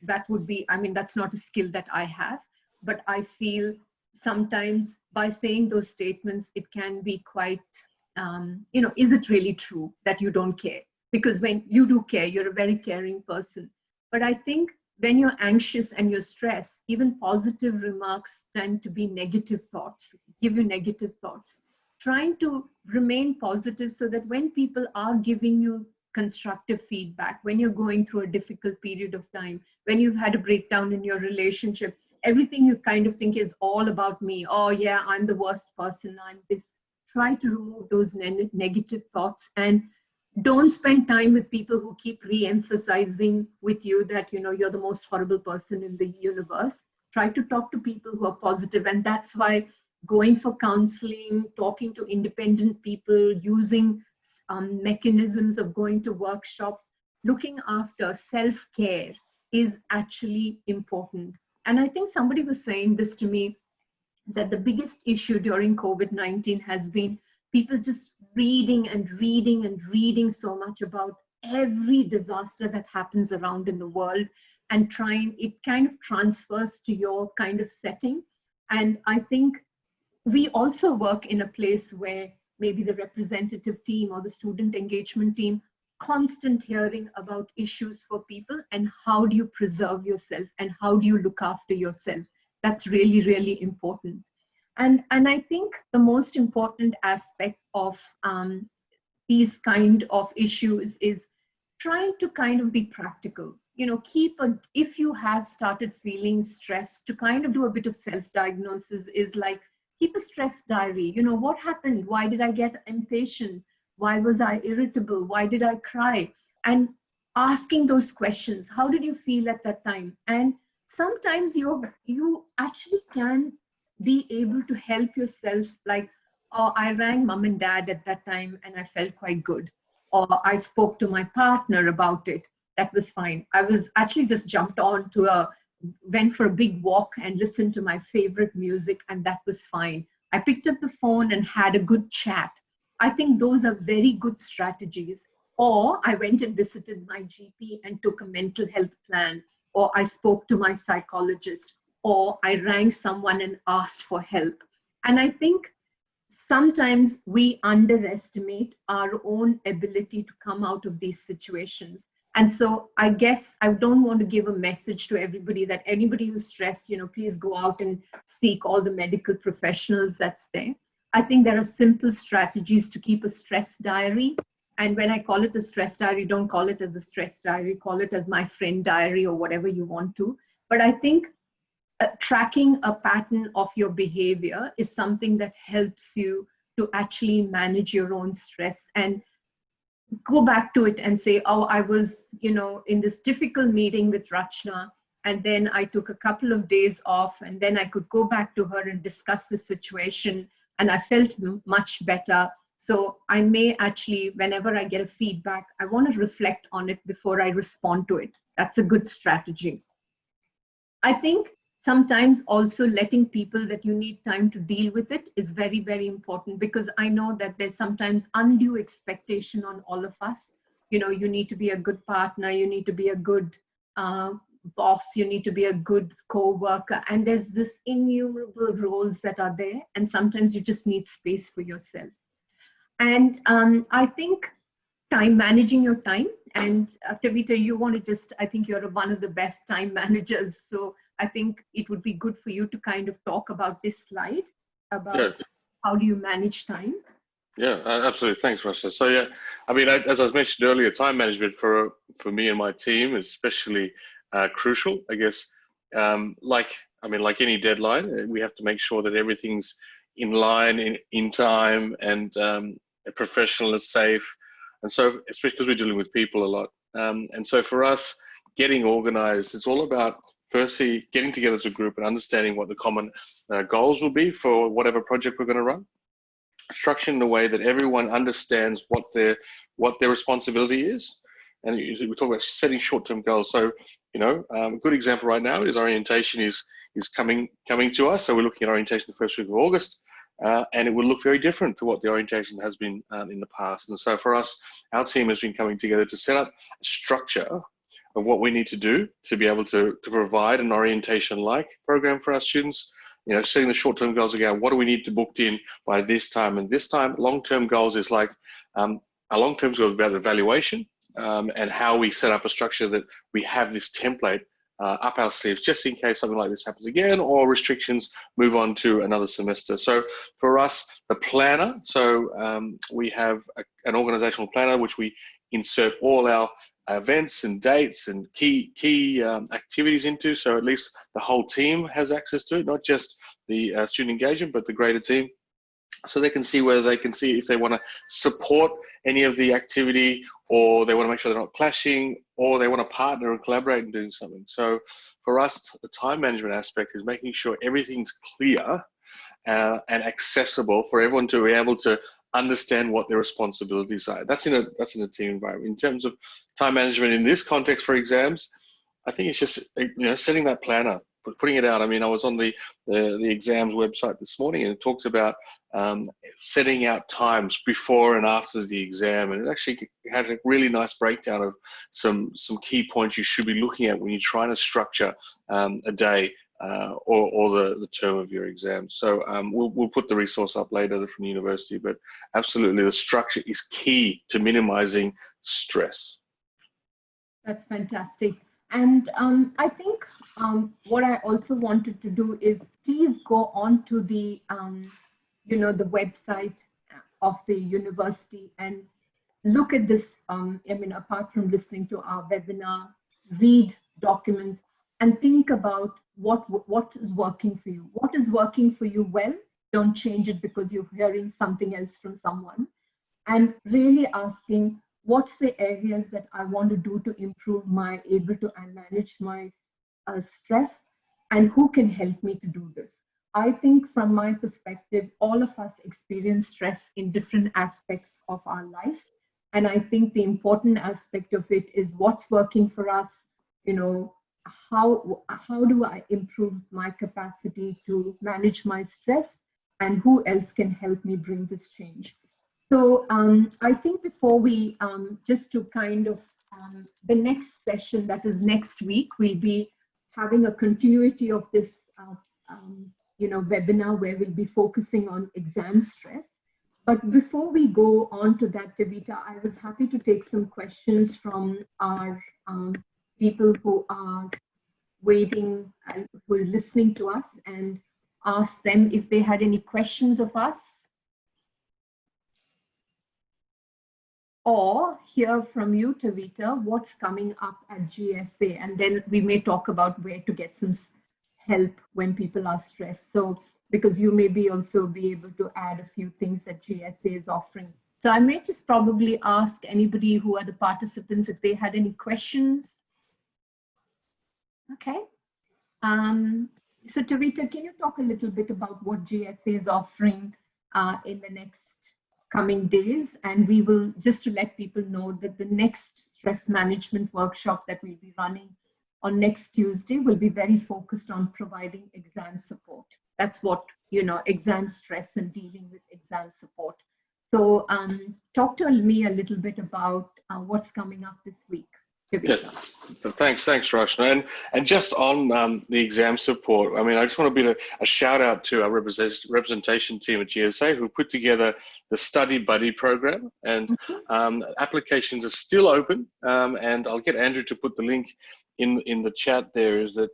that would be, I mean, that's not a skill that I have, but I feel sometimes by saying those statements, it can be quite, is it really true that you don't care? Because when you do care, you're a very caring person. But I think when you're anxious and you're stressed, even positive remarks tend to be negative thoughts, give you negative thoughts. Trying to remain positive so that when people are giving you constructive feedback, when you're going through a difficult period of time, when you've had a breakdown in your relationship, everything you kind of think is all about me. Oh yeah, I'm the worst person, I'm this. Try to remove those negative thoughts, and don't spend time with people who keep re-emphasizing with you that you're the most horrible person in the universe. Try to talk to people who are positive, and that's why going for counseling, talking to independent people, using mechanisms of going to workshops, looking after self-care is actually important. And I think somebody was saying this to me, that the biggest issue during COVID-19 has been people just reading and reading and reading so much about every disaster that happens around in the world, and trying, it kind of transfers to your kind of setting. And I think we also work in a place where maybe the representative team or the student engagement team, constant hearing about issues for people and how do you preserve yourself and how do you look after yourself. That's really, really important. And I think the most important aspect of these kind of issues is trying to kind of be practical. If you have started feeling stressed, to kind of do a bit of self-diagnosis is like, keep a stress diary. What happened? Why did I get impatient? Why was I irritable? Why did I cry? And asking those questions. How did you feel at that time? And sometimes you actually can be able to help yourself, like, oh, I rang mom and dad at that time and I felt quite good. Or I spoke to my partner about it. That was fine. I was actually just jumped on to went for a big walk and listened to my favorite music, and that was fine. I picked up the phone and had a good chat. I think those are very good strategies. Or I went and visited my GP and took a mental health plan, or I spoke to my psychologist, or I rang someone and asked for help. And I think sometimes we underestimate our own ability to come out of these situations. And so I guess I don't want to give a message to everybody that anybody who's stressed, please go out and seek all the medical professionals that's there. I think there are simple strategies to keep a stress diary. And when I call it a stress diary, don't call it as a stress diary, call it as my friend diary or whatever you want to. But I think tracking a pattern of your behavior is something that helps you to actually manage your own stress and go back to it and say, oh, I was, in this difficult meeting with Rachna, and then I took a couple of days off, and then I could go back to her and discuss the situation, and I felt much better. So I may actually, whenever I get a feedback, I want to reflect on it before I respond to it. That's a good strategy. I think sometimes also letting people that you need time to deal with it is very, very important, because I know that there's sometimes undue expectation on all of us. You need to be a good partner, you need to be a good boss, you need to be a good co-worker, and there's this innumerable roles that are there, and sometimes you just need space for yourself. And I think managing your time, and Kavita, I think you're one of the best time managers, so I think it would be good for you to kind of talk about this slide about how do you manage time. Yeah, absolutely. Thanks, Rasha. So yeah, I mean, as I mentioned earlier, time management for me and my team is especially crucial. I guess, like any deadline, we have to make sure that everything's in line, in time, and professional and safe. And so, especially because we're dealing with people a lot. And so for us, getting organized, it's all about firstly getting together as a group and understanding what the common goals will be for whatever project we're going to run. Structuring in a way that everyone understands what their responsibility is. And we talk about setting short-term goals. So, a good example right now is orientation is coming to us. So we're looking at orientation the first week of August. And it will look very different to what the orientation has been in the past. And so for us, our team has been coming together to set up a structure of what we need to do to be able to provide an orientation-like program for our students. You know, setting the short-term goals again, what do we need to booked in by this time and this time? Long-term goals is like, our long-term goals about evaluation and how we set up a structure that we have this template up our sleeves just in case something like this happens again or restrictions move on to another semester. So for us, the planner, so we have an organizational planner which we insert all our events and dates and key activities into, so at least the whole team has access to it, not just the student engagement, but the greater team, so they can see whether they can see if they want to support any of the activity, or they want to make sure they're not clashing, or they want to partner and collaborate in doing something. So for us, the time management aspect is making sure everything's clear and accessible for everyone to be able to understand what their responsibilities are. That's in a team environment. In terms of time management in this context for exams, I think it's just, you know, setting that planner, putting it out. I mean, I was on the exams website this morning, and it talks about setting out times before and after the exam, and it actually has a really nice breakdown of some key points you should be looking at when you're trying to structure a day or the term of your exam. So we'll put the resource up later from the university, but absolutely the structure is key to minimizing stress. That's fantastic. And I think what I also wanted to do is please go on to the, the website of the university and look at this. Apart from listening to our webinar, read documents and think about what is working for you. What is working for you well? Don't change it because you're hearing something else from someone. And really asking, what's the areas that I want to do to improve my able to manage my stress, and who can help me to do this? I think from my perspective, all of us experience stress in different aspects of our life. And I think the important aspect of it is what's working for us, how do I improve my capacity to manage my stress, and who else can help me bring this change? So I think before we, just to kind of, the next session, that is next week, we'll be having a continuity of this, webinar where we'll be focusing on exam stress. But before we go on to that, Tavita, I was happy to take some questions from our people who are waiting and who are listening to us, and ask them if they had any questions of us, or hear from you, Tavita, what's coming up at GSA, and then we may talk about where to get some help when people are stressed. So, because you may also be able to add a few things that GSA is offering. So I may just probably ask anybody who are the participants if they had any questions. Okay. So Tavita, can you talk a little bit about what GSA is offering in the next coming days? And we will, just to let people know, that the next stress management workshop that we'll be running on next Tuesday will be very focused on providing exam support. That's what, exam stress and dealing with exam support. So talk to me a little bit about what's coming up this week. Yeah, thanks, Rashna. And just on the exam support, I mean, I just want to be a shout out to our representation team at GSA who put together the Study Buddy program, and applications are still open. And I'll get Andrew to put the link in the chat. There is that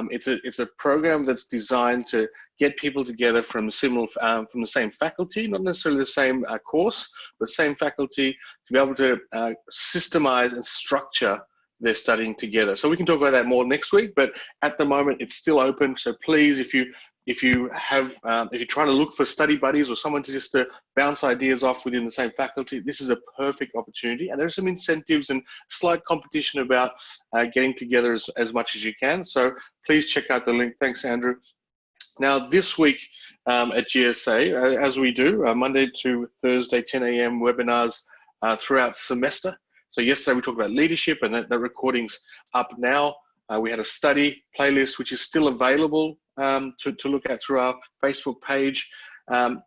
it's a program that's designed to get people together from the same faculty, not necessarily the same course, but same faculty, to be able to systemize and structure their studying together. So we can talk about that more next week, but at the moment it's still open. So please, if you're trying to look for study buddies or someone to bounce ideas off within the same faculty, this is a perfect opportunity. And there's some incentives and slight competition about getting together as much as you can. So please check out the link. Thanks, Andrew. Now, this week at GSA, as we do, Monday to Thursday, 10 a.m. webinars throughout semester. So yesterday we talked about leadership, and that recording's up now. We had a study playlist, which is still available to look at through our Facebook page.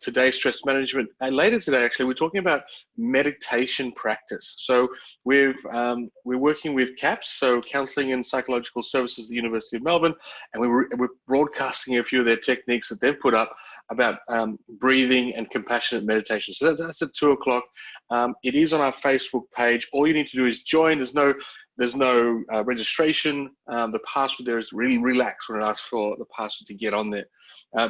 today, stress management. And later today, actually, we're talking about meditation practice. So we're working with CAPS, so Counselling and Psychological Services at the University of Melbourne, and we're broadcasting a few of their techniques that they've put up about breathing and compassionate meditation. So that's at 2 o'clock. It is on our Facebook page. All you need to do is join. There's no registration. The password there is really relaxed when it asks for the password to get on there.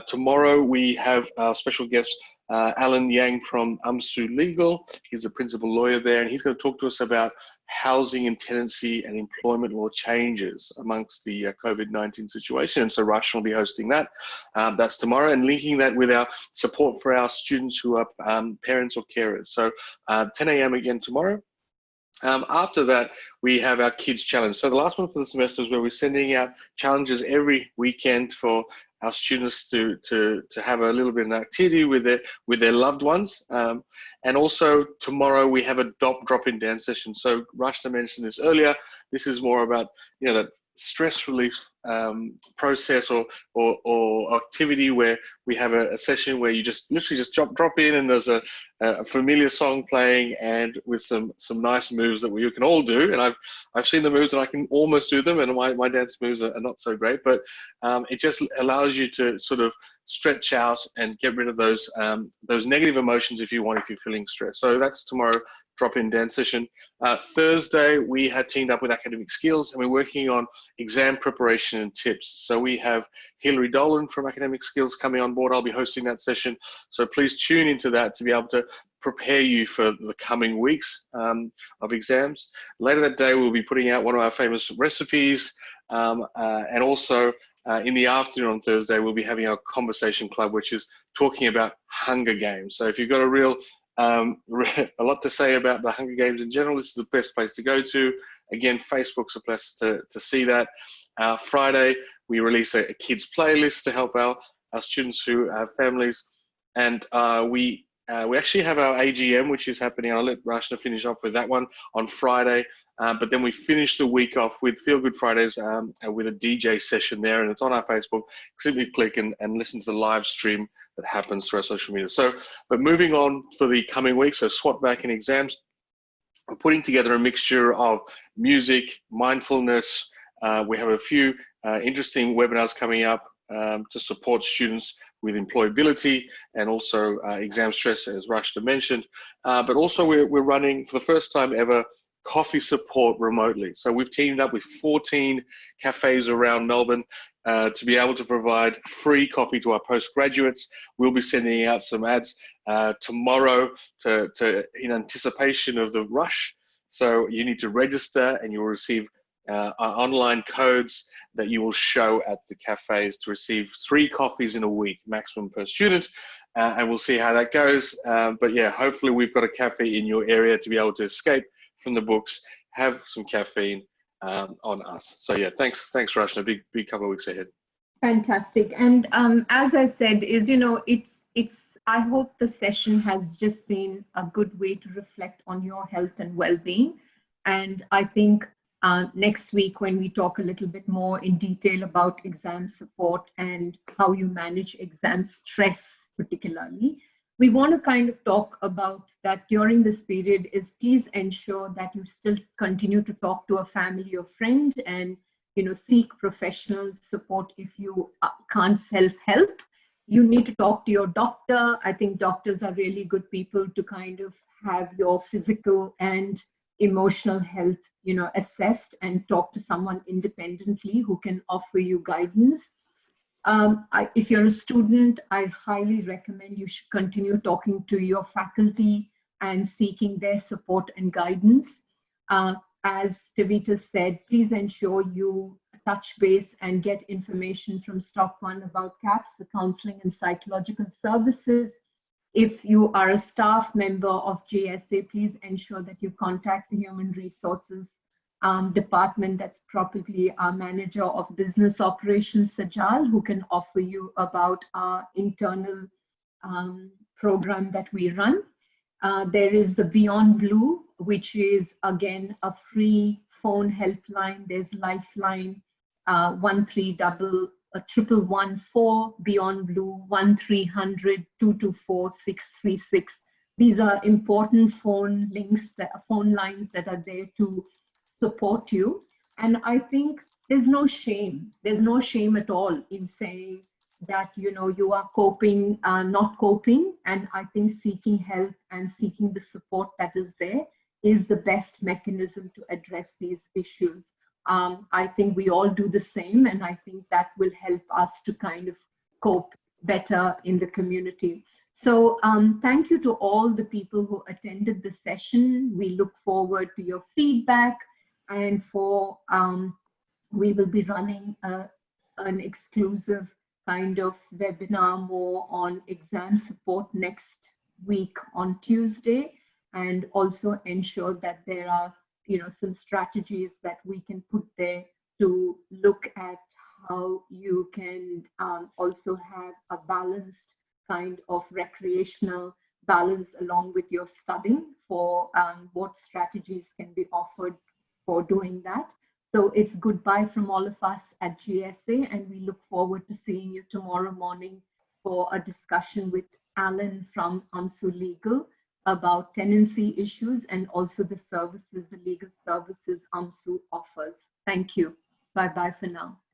Tomorrow we have our special guest, Alan Yang from UMSU Legal. He's the principal lawyer there, and he's going to talk to us about housing and tenancy and employment law changes amongst the COVID-19 situation. And so Rush will be hosting that. That's tomorrow, and linking that with our support for our students who are parents or carers. So 10 a.m. again tomorrow. After that, we have our kids challenge. So the last one for the semester is where we're sending out challenges every weekend for our students to have a little bit of an activity with their loved ones. And also tomorrow we have a drop-in dance session. So Rashna mentioned this earlier. This is more about, you know, that stress relief process or activity where we have a session where you just literally just drop in, and there's a familiar song playing, and with some nice moves that you can all do. And I've seen the moves and I can almost do them, and my dance moves are not so great, but it just allows you to sort of stretch out and get rid of those negative emotions if you're feeling stressed. So that's tomorrow, drop-in dance session. Thursday, we had teamed up with Academic Skills, and we're working on exam preparation and tips. So we have Hilary Dolan from Academic Skills coming on board. I'll be hosting that session. So please tune into that to be able to prepare you for the coming weeks of exams. Later that day, we'll be putting out one of our famous recipes. And also in the afternoon on Thursday, we'll be having our conversation club, which is talking about Hunger Games. So if you've got a lot to say about the Hunger Games in general, this is the best place to go to. Again, Facebook's a place to see that. Friday, we release a kids playlist to help our students who have families. And we actually have our AGM, which is happening. I'll let Rashna finish off with that one on Friday. But then we finish the week off with Feel Good Fridays with a DJ session there, and it's on our Facebook. Simply click and listen to the live stream that happens through our social media. So, but moving on for the coming week, so SWAT back in exams, we're putting together a mixture of music, mindfulness. We have a few interesting webinars coming up to support students with employability and also exam stress, as Rashna mentioned. But also we're running, for the first time ever, coffee support remotely. So we've teamed up with 14 cafes around Melbourne to be able to provide free coffee to our postgraduates. We'll be sending out some ads tomorrow in anticipation of the rush. So you need to register, and you'll receive online codes that you will show at the cafes to receive 3 coffees in a week, maximum per student. And we'll see how that goes. But yeah, hopefully we've got a cafe in your area to be able to escape from the books, have some caffeine on us. So yeah, thanks Rashna. Big couple of weeks ahead. Fantastic. And as I said, I hope the session has just been a good way to reflect on your health and well-being. And I think next week, when we talk a little bit more in detail about exam support and how you manage exam stress particularly, we want to kind of talk about that during this period is please ensure that you still continue to talk to a family or friend and, you know, seek professional support if you can't self-help. You need to talk to your doctor. I think doctors are really good people to kind of have your physical and emotional health, you know, assessed, and talk to someone independently who can offer you guidance. If you're a student, I highly recommend you should continue talking to your faculty and seeking their support and guidance. As Tavita said, please ensure you touch base and get information from Stock One about CAPS, the Counselling and Psychological Services. If you are a staff member of JSA, please ensure that you contact the Human Resources department. That's probably our manager of business operations, Sajal, who can offer you about our internal program that we run. There is the Beyond Blue, which is again a free phone helpline. There's Lifeline 1300 1114, Beyond Blue 1300 224 636. These are important phone lines that are there to support you. And I think there's no shame. There's no shame at all in saying that, you know, you are coping, not coping. And I think seeking help and seeking the support that is there is the best mechanism to address these issues. I think we all do the same, and I think that will help us to kind of cope better in the community. So thank you to all the people who attended the session. We look forward to your feedback, and we will be running an exclusive kind of webinar more on exam support next week on Tuesday, and also ensure that there are, you know, some strategies that we can put there to look at how you can also have a balanced kind of recreational balance along with your studying, for what strategies can be offered for doing that. So it's goodbye from all of us at GSA, and we look forward to seeing you tomorrow morning for a discussion with Alan from AMSU Legal about tenancy issues and also the services, the legal services AMSU offers. Thank you. Bye-bye for now.